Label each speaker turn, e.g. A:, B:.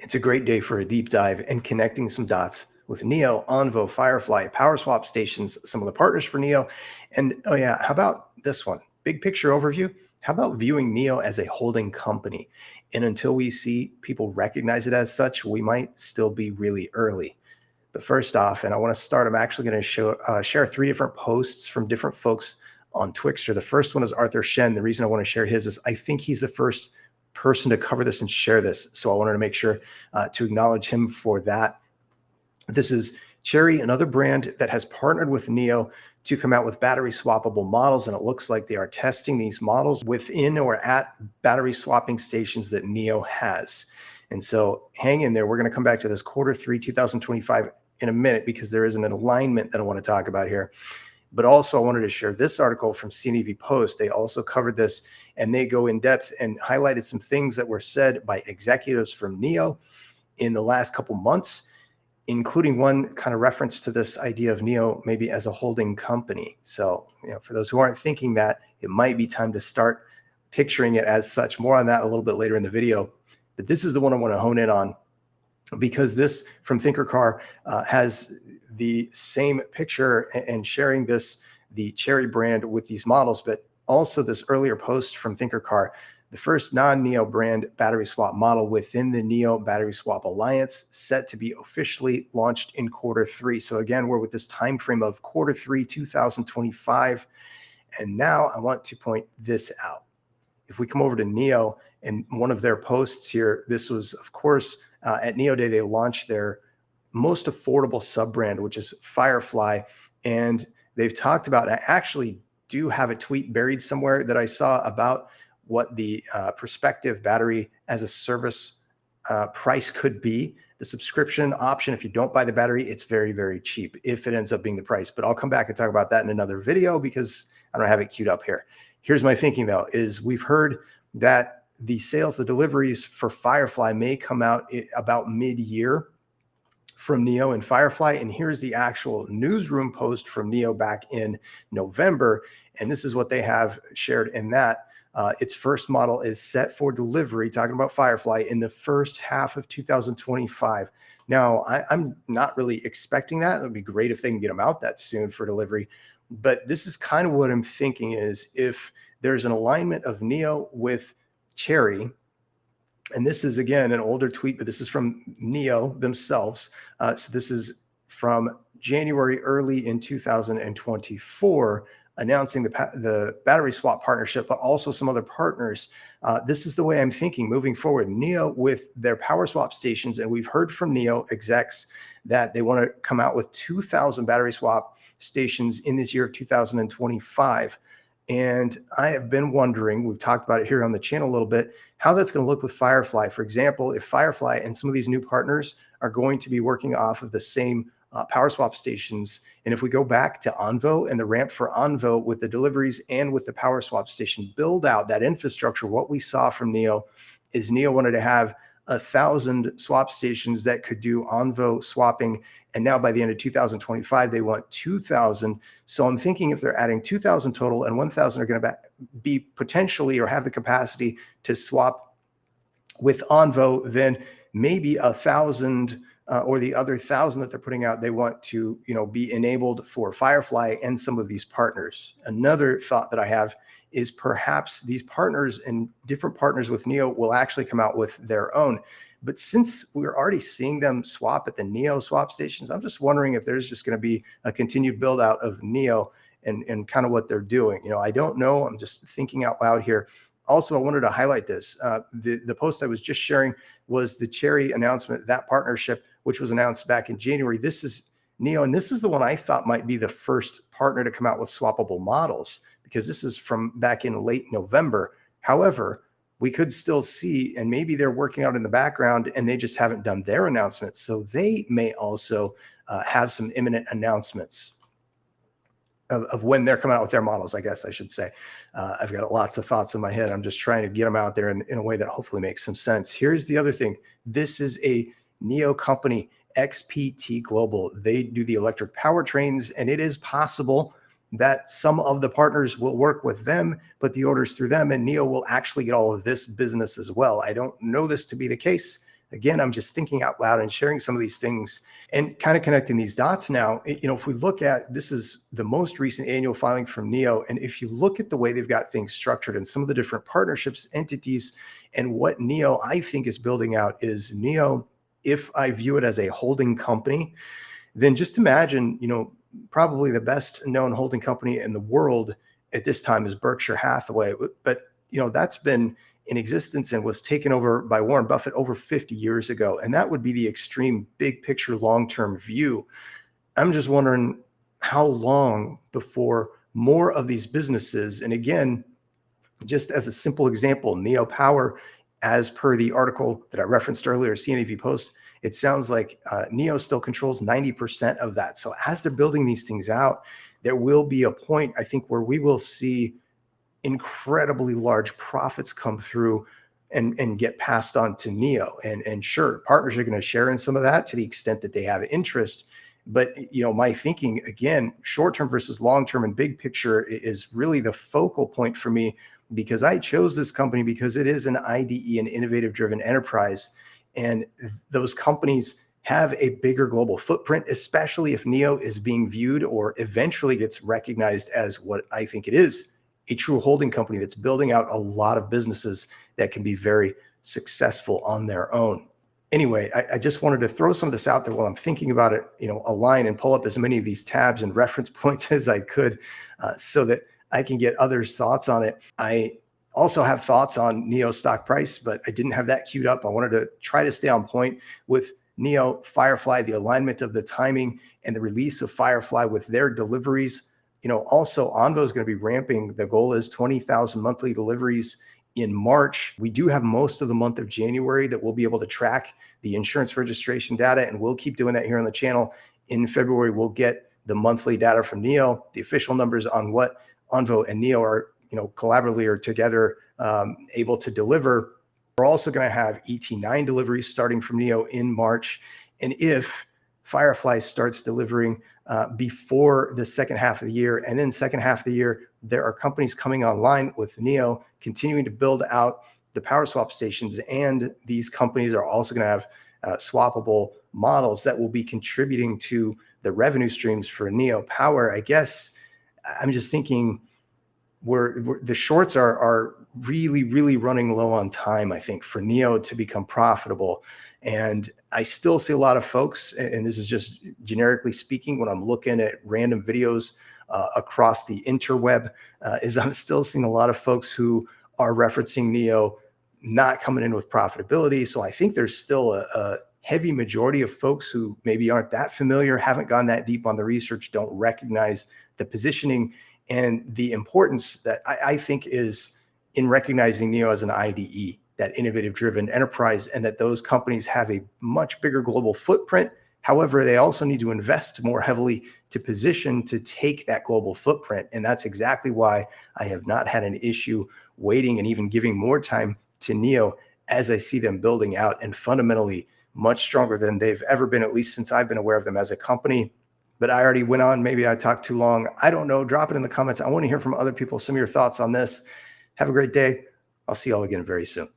A: It's a great day for a deep dive and connecting some dots with NIO, Onvo, Firefly, Power Swap stations, some of the partners for NIO. And oh yeah, how about this one? Big picture overview. How about viewing NIO as a holding company? And until we see people recognize it as such, we might still be really early. But first off, and I want to start, I'm actually going to share 3 different posts from different folks on Twixter. The first one is Arthur Shen. The reason I want to share his is I think he's the first person to cover this and share this. So I wanted to make sure to acknowledge him for that. This is Chery, another brand that has partnered with NIO to come out with battery swappable models. And it looks like they are testing these models within or at battery swapping stations that NIO has. And so hang in there. We're going to come back to this Q3 2025 in a minute because there is an alignment that I want to talk about here. But also I wanted to share this article from CNEVPOST. They also covered this and they go in depth and highlighted some things that were said by executives from NIO in the last couple months, including one kind of reference to this idea of NIO maybe as a holding company. So, for those who aren't thinking that, it might be time to start picturing it as such. More on that a little bit later in the video. But this is the one I want to hone in on because this from ThinkerCar has the same picture and sharing this, the Chery brand with these models, but also this earlier post from ThinkerCar, the first non-NIO brand battery swap model within the NIO Battery Swap Alliance set to be officially launched in Q3. So again, we're with this time frame of Q3 2025. And now I want to point this out. If we come over to NIO and one of their posts here, this was, of course, at NIO Day, they launched their most affordable sub-brand, which is Firefly. And they've talked about, I actually do have a tweet buried somewhere that I saw about what the prospective battery as a service price could be. The subscription option, if you don't buy the battery, it's very, very cheap if it ends up being the price. But I'll come back and talk about that in another video because I don't have it queued up here. Here's my thinking though, is we've heard that the sales, the deliveries for Firefly may come out about mid-year from NIO and Firefly. And here's the actual newsroom post from NIO back in November. And this is what they have shared in that. Its first model is set for delivery, talking about Firefly, in the first half of 2025. Now, I'm not really expecting that. It would be great if they can get them out that soon for delivery. But this is kind of what I'm thinking is if there's an alignment of NIO with Chery, and this is, again, an older tweet, but this is from NIO themselves. So this is from January early in 2024, announcing the battery swap partnership, but also some other partners. This is the way I'm thinking moving forward. NIO with their power swap stations, and we've heard from NIO execs that they want to come out with 2,000 battery swap stations in this year of 2025. And I have been wondering, we've talked about it here on the channel a little bit, how that's going to look with Firefly. For example, if Firefly and some of these new partners are going to be working off of the same power swap stations. And if we go back to Onvo and the ramp for Onvo with the deliveries and with the power swap station build out, that infrastructure, what we saw from NIO is NIO wanted to have 1,000 swap stations that could do Onvo swapping. And now by the end of 2025, they want 2,000. So I'm thinking if they're adding 2,000 total and 1,000 are going to be potentially or have the capacity to swap with Onvo, then maybe 1,000 or the other 1,000 that they're putting out, they want to, be enabled for Firefly and some of these partners. Another thought that I have is perhaps these partners and different partners with NIO will actually come out with their own. But since we're already seeing them swap at the NIO swap stations, I'm just wondering if there's just going to be a continued build out of NIO and kind of what they're doing. I don't know. I'm just thinking out loud here. Also, I wanted to highlight this. The post I was just sharing was the Chery announcement, that partnership, which was announced back in January. This is NIO, and this is the one I thought might be the first partner to come out with swappable models, because this is from back in late November. However, we could still see, and maybe they're working out in the background and they just haven't done their announcements. So they may also have some imminent announcements of when they're coming out with their models, I guess I should say. I've got lots of thoughts in my head. I'm just trying to get them out there in a way that hopefully makes some sense. Here's the other thing. This is a NIO company, XPT Global. They do the electric powertrains, and it is possible that some of the partners will work with them, put the orders through them, and NIO will actually get all of this business as well. I don't know this to be the case. again, I'm just thinking out loud and sharing some of these things and kind of connecting these dots now. If we look at, this is the most recent annual filing from NIO, and if you look at the way they've got things structured and some of the different partnerships, entities, and what NIO I think is building out is NIO, if I view it as a holding company, then just imagine, probably the best known holding company in the world at this time is Berkshire Hathaway. But, that's been in existence and was taken over by Warren Buffett over 50 years ago. And that would be the extreme big picture, long-term view. I'm just wondering how long before more of these businesses, and again, just as a simple example, NIO Power, as per the article that I referenced earlier, CNEVPOST, it sounds like NIO still controls 90% of that. So as they're building these things out, there will be a point, I think, where we will see incredibly large profits come through and get passed on to NIO. And sure, partners are going to share in some of that to the extent that they have interest. But, my thinking, again, short-term versus long-term and big picture is really the focal point for me, because I chose this company because it is an IDE, an innovative driven enterprise. And those companies have a bigger global footprint, especially if NIO is being viewed or eventually gets recognized as what I think it is, a true holding company that's building out a lot of businesses that can be very successful on their own. Anyway, I just wanted to throw some of this out there while I'm thinking about it, align and pull up as many of these tabs and reference points as I could, so that I can get others' thoughts on it. I also have thoughts on NIO stock price, but I didn't have that queued up. I wanted to try to stay on point with NIO, Firefly, the alignment of the timing and the release of Firefly with their deliveries. Also Onvo is going to be ramping. The goal is 20,000 monthly deliveries in March. We do have most of the month of January that we'll be able to track the insurance registration data, and we'll keep doing that here on the channel. In February, we'll get the monthly data from NIO, the official numbers on what Onvo and NIO are, collaboratively or together able to deliver. We're also going to have ET9 deliveries starting from NIO in March. And if Firefly starts delivering before the second half of the year, and then second half of the year, there are companies coming online with NIO continuing to build out the power swap stations. And these companies are also going to have swappable models that will be contributing to the revenue streams for NIO Power. I guess I'm just thinking the shorts are really, really running low on time, I think, for NIO to become profitable. And I still see a lot of folks, and this is just generically speaking, when I'm looking at random videos across the interweb, is I'm still seeing a lot of folks who are referencing NIO not coming in with profitability. So I think there's still a heavy majority of folks who maybe aren't that familiar, haven't gone that deep on the research, don't recognize the positioning and the importance that I think is in recognizing NIO as an IDE, that innovative driven enterprise, and that those companies have a much bigger global footprint. However, they also need to invest more heavily to position to take that global footprint. And that's exactly why I have not had an issue waiting and even giving more time to NIO, as I see them building out and fundamentally much stronger than they've ever been, at least since I've been aware of them as a company. But I already went on. Maybe I talked too long. I don't know. Drop it in the comments. I want to hear from other people, some of your thoughts on this. Have a great day. I'll see you all again very soon.